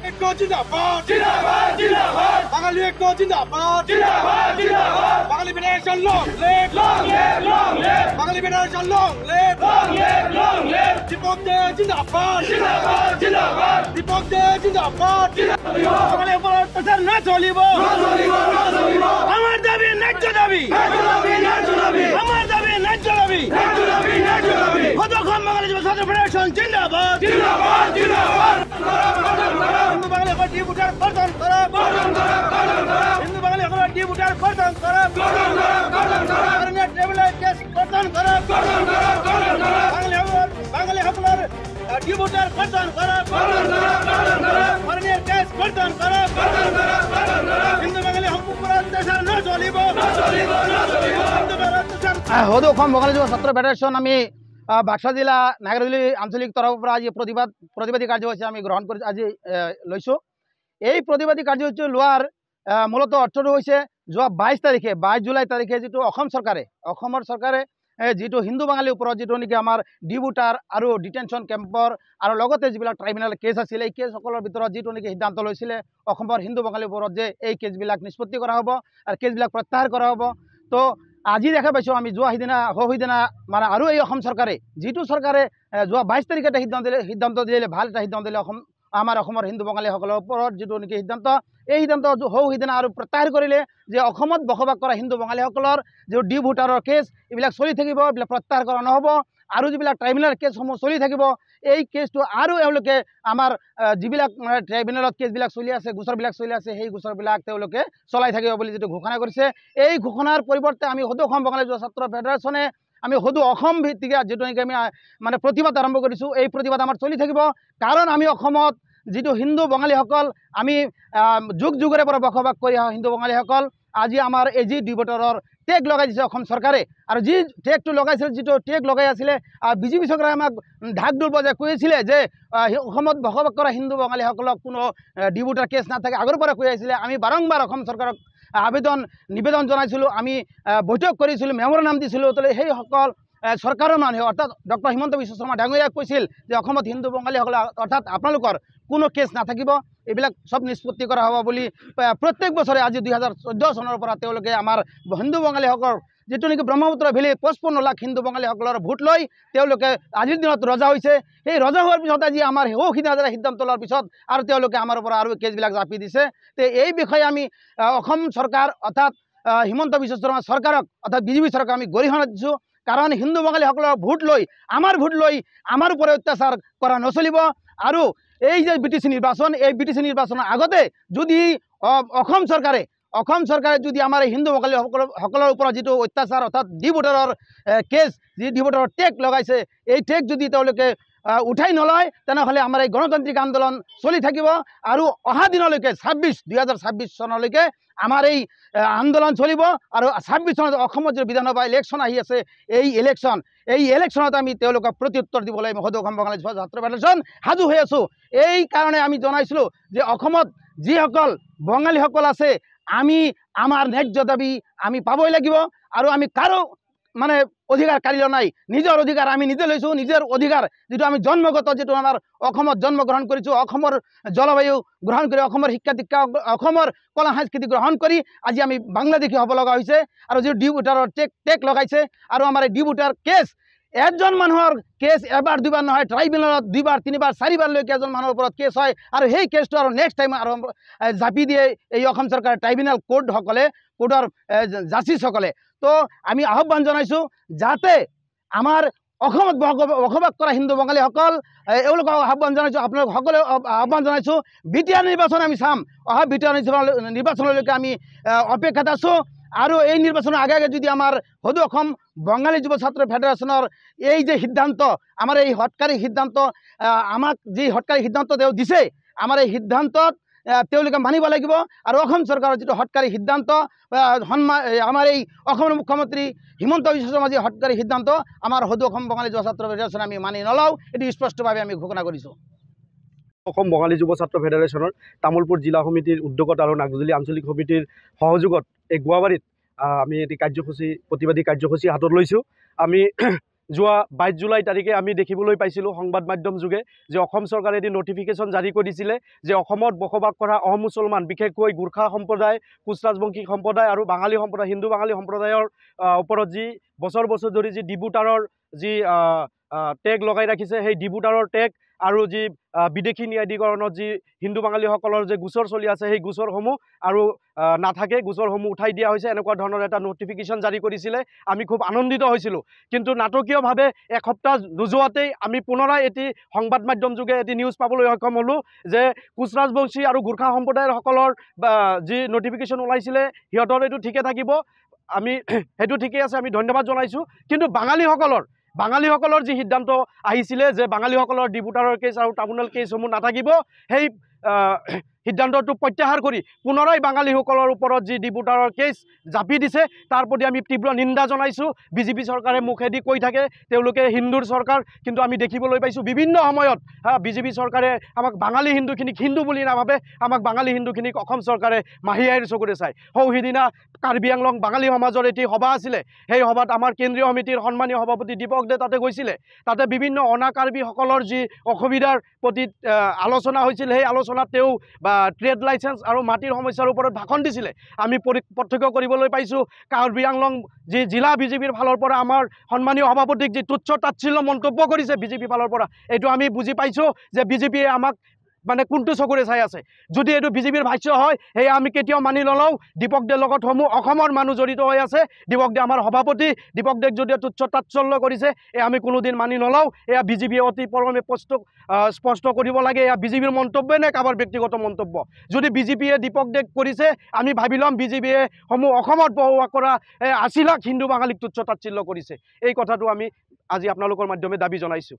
ঐক্য জিন্দাবাদ জিন্দাবাদ জিন্দাবাদ বাঙালি ঐক্য জিন্দাবাদ জিন্দাবাদ জিন্দাবাদ বাঙালি ফেডারেশন লং লিভ বাঙালি ফেডারেশন লং লিভ দীপক দে জিন্দাবাদ জিন্দাবাদ জিন্দাবাদ দীপক দে জিন্দাবাদ বাঙালি উপর অত্যাচার না চলিব আমার দাবি ন্যায্য দাবি আমার দাবি ন্যায্য দাবি কতক্ষণ বাঙালি যুব ছাত্র ফেডারেশন জিন্দাবাদ জিন্দাবাদ জিন্দাবাদ হিন্দু বাঙালি এখন ডিপুটার গঠন করা হিন্দু বাঙালি এখন ডিপুটার গঠন করা ট্রাইব্যুনাল কেস গঠন করা বাঙালি সকলের ডিপুটার গঠন করা ফরেনের কেস গঠন করা হিন্দু বাঙালি হকুম অত্যাচার না চলিব হদু অসম বাঙালি যুব ছাত্র ফেডারেশন আমি বাক্সা জিলা নাগরদুলি আঞ্চলিক তৰফৰ আজি প্ৰতিবাদী কাৰ্যসূচী আমি গ্ৰহণ কৰি আজি লৈছোঁ। এই প্ৰতিবাদী কাৰ্যসূচী লোৱাৰ মূলত অৰ্থটো হৈছে যোৱা 22 জুলাই তাৰিখে যিটো অসমৰ চৰকাৰে যিটো হিন্দু বাঙালিৰ ওপৰত যিটো নেকি আমাৰ ডিবুটাৰ আৰু ডিটেনশ্যন কেম্পৰ আৰু লগতে যিবিলাক ট্ৰাইব্যুনেল কেছ আছিল এই কেছসকলৰ ভিতৰত যিটো নেকি সিদ্ধান্ত লৈছিলে অসমৰ হিন্দু বাঙালিৰ ওপৰত যে এই কেছবিলাক নিষ্পত্তি কৰা হ'ব আৰু কেছবিলাক প্ৰত্যাহাৰ কৰা হ'ব। তো আজি দেখা পাইছোঁ আমি যোৱা সিদিনা মানে আৰু এই অসম চৰকাৰে যিটো চৰকাৰে যোৱা 22 তাৰিখে এটা সিদ্ধান্ত দিলে ভাল এটা সিদ্ধান্ত দিলে আমাৰ অসমৰ হিন্দু বাঙালিসকলৰ ওপৰত যিটো নেকি সিদ্ধান্ত এই সিদ্ধান্ত সিদিনা আৰু প্ৰত্যাহাৰ কৰিলে যে অসমত বসবাস কৰা হিন্দু বাঙালিসকলৰ যিটো ডিবুটাৰৰ কেছ এইবিলাক চলি থাকিব, এইবিলাক প্ৰত্যাহাৰ কৰা নহ'ব আৰু যিবিলাক ট্ৰাইব্যুনেল কেছসমূহ চলি থাকিব এই কেছটো আৰু এওঁলোকে আমাৰ যিবিলাক ট্ৰাইব্যুনেলত কেছবিলাক চলি আছে গোচৰবিলাক চলি আছে সেই গোচৰবিলাক তেওঁলোকে চলাই থাকিব বুলি যিটো ঘোষণা কৰিছে এই ঘোষণাৰ পৰিৱৰ্তে আমি সদৌ অসম বাঙালি যুৱ ছাত্ৰ ফেডাৰেশ্যনে আমি সদৌ অসম ভিত্তিক যিটো নেকি আমি মানে প্ৰতিবাদ আৰম্ভ কৰিছোঁ এই প্ৰতিবাদ আমাৰ চলি থাকিব। কাৰণ আমি অসমত যিটো হিন্দু বাঙালিসকল আমি যুগ যুগৰে পৰা বসবাস কৰি অহা হিন্দু বাঙালিসকল আজি আমাৰ এই যি ডিবুটাৰৰ টেগ লগাই দিছে অসম চৰকাৰে আৰু যি টেগটো লগাইছিল যিটো টেগ লগাই আছিলে বিজেপি চৰকাৰে আমাক ঢাক ঢোল বজাই কৈছিলে যে অসমত বসবাস কৰা হিন্দু বাঙালিসকলক কোনো ডিবুটাৰ কেছ নাথাকে আগৰ পৰা কৈ আহিছিলে। আমি বাৰম্বাৰ অসম চৰকাৰক নিবেদন জনাইছিলোঁ, আমি বৈঠক কৰিছিলোঁ, মেমৰেণ্ডাম দিছিলোঁ। সেইসকল চৰকাৰৰ মানুহে অৰ্থাৎ ডক্টৰ হিমন্ত বিশ্ব শৰ্মা ডাঙৰীয়াক কৈছিল যে অসমত হিন্দু বাঙালিসকল অৰ্থাৎ আপোনালোকৰ কোনো কেছ নাথাকিব, এইবিলাক সব নিষ্পত্তি কৰা হ'ব বুলি প্ৰত্যেক বছৰে আজি 2014 চনৰ পৰা তেওঁলোকে আমাৰ হিন্দু বাঙালিসকলৰ যিটো নেকি ব্ৰহ্মপুত্ৰ ভেলীত 55 লাখ হিন্দু বাঙালিসকলৰ ভোট লৈ তেওঁলোকে আজিৰ দিনত ৰজা হৈছে। সেই ৰজা হোৱাৰ পিছত আজি আমাৰ সিদ্ধান্ত লোৱাৰ পিছত আৰু তেওঁলোকে আমাৰ পৰা আৰু কেছবিলাক জাপি দিছে। তো এই বিষয়ে আমি অসম চৰকাৰ অৰ্থাৎ হিমন্ত বিশ্ব শৰ্মা চৰকাৰক অৰ্থাৎ বিজেপি চৰকাৰক আমি গৰিহণা দিছোঁ। কাৰণ হিন্দু বাঙালিসকলৰ ভোট লৈ আমাৰ ওপৰত অত্যাচাৰ কৰা নচলিব। আৰু এই যে বিটিচি নিৰ্বাচন এই বিটিচি নিৰ্বাচনৰ আগতে যদি অসম চৰকাৰে যদি আমাৰ এই হিন্দু বাঙালিসকলৰ ওপৰত যিটো অত্যাচাৰ অৰ্থাৎ ডিবুটাৰৰ কেছ যি ডিবুটাৰৰ টেগ লগাইছে এই টেগ যদি তেওঁলোকে উঠাই নলয় তেনেহ'লে আমাৰ এই গণতান্ত্ৰিক আন্দোলন চলি থাকিব আৰু অহা দিনলৈকে 2026 চনলৈকে আমাৰ এই আন্দোলন চলিব। আৰু 26 চনত অসমত যে বিধানসভা ইলেকশ্যন আহি আছে এই ইলেকশ্যনত আমি তেওঁলোকক প্ৰত্যুত্তৰ দিবলৈ সদৌ অসম বাঙালি ছাত্ৰ ফেডাৰেশ্যন সাজু হৈ আছোঁ। এই কাৰণে আমি জনাইছিলোঁ যে অসমত যিসকল বঙালীসকল আছে আমি আমাৰ ন্যায্য দাবী আমি পাবই লাগিব আৰু আমি কাৰো মানে অধিকাৰ কাঢ়ি লোৱা নাই, নিজৰ অধিকাৰ আমি নিজে লৈছোঁ। নিজৰ অধিকাৰ যিটো আমি জন্মগত যিটো আমাৰ অসমত জন্মগ্ৰহণ কৰিছোঁ, অসমৰ জলবায়ু গ্ৰহণ কৰি অসমৰ শিক্ষা দীক্ষা অসমৰ কলা সংস্কৃতি গ্ৰহণ কৰি আজি আমি বাংলাদেশী হ'ব লগা হৈছে। আৰু যিটো ডিবুটাৰৰ টেগ লগাইছে আৰু আমাৰ এই ডিবুটাৰ কেছ এজন মানুহৰ কেছ এবাৰ দুবাৰ নহয় ট্ৰাইব্যুনেলত 2বাৰ 3বাৰ 4বাৰলৈকে এজন মানুহৰ ওপৰত কেছ হয় আৰু সেই কেছটো আৰু নেক্সট টাইম আৰু জাপি দিয়ে এই অসম চৰকাৰৰ ট্ৰাইব্যুনেল কোৰ্টৰ জাষ্টিছসকলে। তো আমি আহ্বান জনাইছোঁ যাতে আমাৰ অসমত বসবাস কৰা হিন্দু বাঙালিসকল এওঁলোকক আহ্বান জনাইছোঁ, আপোনালোক সকলোৱে আহ্বান জনাইছোঁ বিটিআৰ নিৰ্বাচন আমি চাম। অহা বিটিআৰ নিৰ্বাচনলৈকে আমি অপেক্ষাত আছোঁ। আৰু এই নিৰ্বাচনৰ আগে যদি আমাৰ সদৌ অসম বাঙালি যুৱ ছাত্ৰ ফেডাৰেশ্যনৰ এই যে সিদ্ধান্ত আমাৰ এই হঠকাৰী সিদ্ধান্ত আমাক যি হঠকাৰী সিদ্ধান্ত তেওঁ দিছে আমাৰ এই সিদ্ধান্তত তেওঁলোকে মানিব লাগিব। আৰু অসম চৰকাৰৰ যিটো হঠকাৰী সিদ্ধান্ত আমাৰ এই অসমৰ মুখ্যমন্ত্ৰী হিমন্ত বিশ্ব শৰ্মা যি হঠকাৰী সিদ্ধান্ত আমাৰ সদৌ অসম বাঙালি যুৱ ছাত্ৰ ফেডাৰেশ্যনে আমি মানি নলওঁ, এটি স্পষ্টভাৱে আমি ঘোষণা কৰিছোঁ। অসম বাঙালি যুৱ ছাত্ৰ ফেডাৰেশ্যনৰ তামোলপুৰ জিলা সমিতিৰ উদ্যোগত আৰু নাগজুলি আঞ্চলিক সমিতিৰ সহযোগত এই গুৱাহাটীত আমি এটি প্ৰতিবাদী কাৰ্যসূচী হাতত লৈছোঁ। আমি যোৱা 22 জুলাই তাৰিখে আমি দেখিবলৈ পাইছিলোঁ সংবাদ মাধ্যম যোগে যে অসম চৰকাৰে এটি নটিফিকেশ্যন জাৰি কৰিছিলে যে অসমত বসবাস কৰা অমুছলমান বিশেষকৈ গোৰ্খা সম্প্ৰদায়, কোচ ৰাজবংশী সম্প্ৰদায় আৰু বাঙালী সম্প্ৰদায়, হিন্দু বাঙালী সম্প্ৰদায়ৰ ওপৰত যি বছৰ বছৰ ধৰি যি ডিবুটাৰৰ যি টেগ লগাই ৰাখিছে, সেই ডিবুটাৰৰ টেগ আৰু যি বিদেশী ন্যায়াধিকৰণত যি হিন্দু বাঙালীসকলৰ যে গোচৰ চলি আছে, সেই গোচৰসমূহ আৰু নাথাকে, গোচৰসমূহ উঠাই দিয়া হৈছে, এনেকুৱা ধৰণৰ এটা নটিফিকেশ্যন জাৰি কৰিছিলে। আমি খুব আনন্দিত হৈছিলোঁ। কিন্তু নাটকীয়ভাৱে এসপ্তাহ নোযোৱাতেই আমি পুনৰাই এটি সংবাদ মাধ্যম যোগে এটি নিউজ পাবলৈ সক্ষম হ'লোঁ যে কোচ ৰাজবংশী আৰু গোৰ্খা সম্প্ৰদায়সকলৰ যি নটিফিকেশ্যন ওলাইছিলে সিহঁতৰ এইটো ঠিকে থাকিব, আমি সেইটো ঠিকেই আছে, আমি ধন্যবাদ জনাইছোঁ। কিন্তু বাঙালীসকলৰ যি সিদ্ধান্ত আহিছিলে যে বাঙালীসকলৰ ডিবুটাৰৰ কেছ আৰু ট্ৰাইব্যুনেল কেছসমূহ নাথাকিব, সেই সিদ্ধান্তটো প্ৰত্যাহাৰ কৰি পুনৰাই বাঙালীসকলৰ ওপৰত যি ডিবুটাৰৰ কেছ জাপি দিছে, তাৰ প্ৰতি আমি তীব্ৰ নিন্দা জনাইছোঁ। বিজেপি চৰকাৰে মুখেদি কৈ থাকে তেওঁলোকে হিন্দুৰ চৰকাৰ, কিন্তু আমি দেখিবলৈ পাইছোঁ বিভিন্ন সময়ত বিজেপি চৰকাৰে আমাক বাঙালী হিন্দুখিনিক হিন্দু বুলি নাভাবে, আমাক বাঙালী হিন্দুখিনিক অসম চৰকাৰে মাহীআইৰ চকুৰে চায়। সিদিনা কাৰ্বি আংলং বাঙালী সমাজৰ এটি সভা আছিলে, সেই সভাত আমাৰ কেন্দ্ৰীয় সমিতিৰ সন্মানীয় সভাপতি দীপক দে তাতে গৈছিলে। তাতে বিভিন্ন অনা কাৰ্বিসকলৰ যি অসুবিধাৰ প্ৰতি আলোচনা হৈছিল, সেই আলোচনাত তেওঁ ট্ৰেড লাইচেন্স আৰু মাটিৰ সমস্যাৰ ওপৰত ভাষণ দিছিলে। আমি প্ৰত্যক্ষ কৰিবলৈ পাইছোঁ কাৰ্বি আংলং যি জিলা বিজেপিৰ ফালৰ পৰা আমাৰ সন্মানীয় সভাপতিক যি তুচ্ছ তাচ্ছিল্য মন্তব্য কৰিছে বিজেপি ফালৰ পৰা, এইটো আমি বুজি পাইছোঁ যে বিজেপিয়ে আমাক মানে কোনটো চকুৰে চাই আছে। যদি এইটো বিজেপিৰ ভাষ্য হয়, সেয়া আমি কেতিয়াও মানি নলওঁ। দীপক দেৰ লগত অসমৰ মানুহ জড়িত হৈ আছে। দীপক দে আমাৰ সভাপতি, দীপক দেক যদি তুচ্ছ তাচ্ছল্য কৰিছে, আমি কোনোদিন মানি নলওঁ। এয়া বিজেপিয়ে অতি পৰমে স্পষ্ট কৰিব লাগে, এয়া বিজেপিৰ মন্তব্য নে কাৰোবাৰ ব্যক্তিগত মন্তব্য। যদি বিজেপিয়ে দীপক দেক কৰিছে, আমি ভাবি ল'ম বিজেপিয়ে অসমত বসবাস কৰা 80 লাখ হিন্দু বাঙালীক তুচ্ছ তাচ্ছিল্য কৰিছে। এই কথাটো আমি আজি আপোনালোকৰ মাধ্যমে দাবী জনাইছোঁ।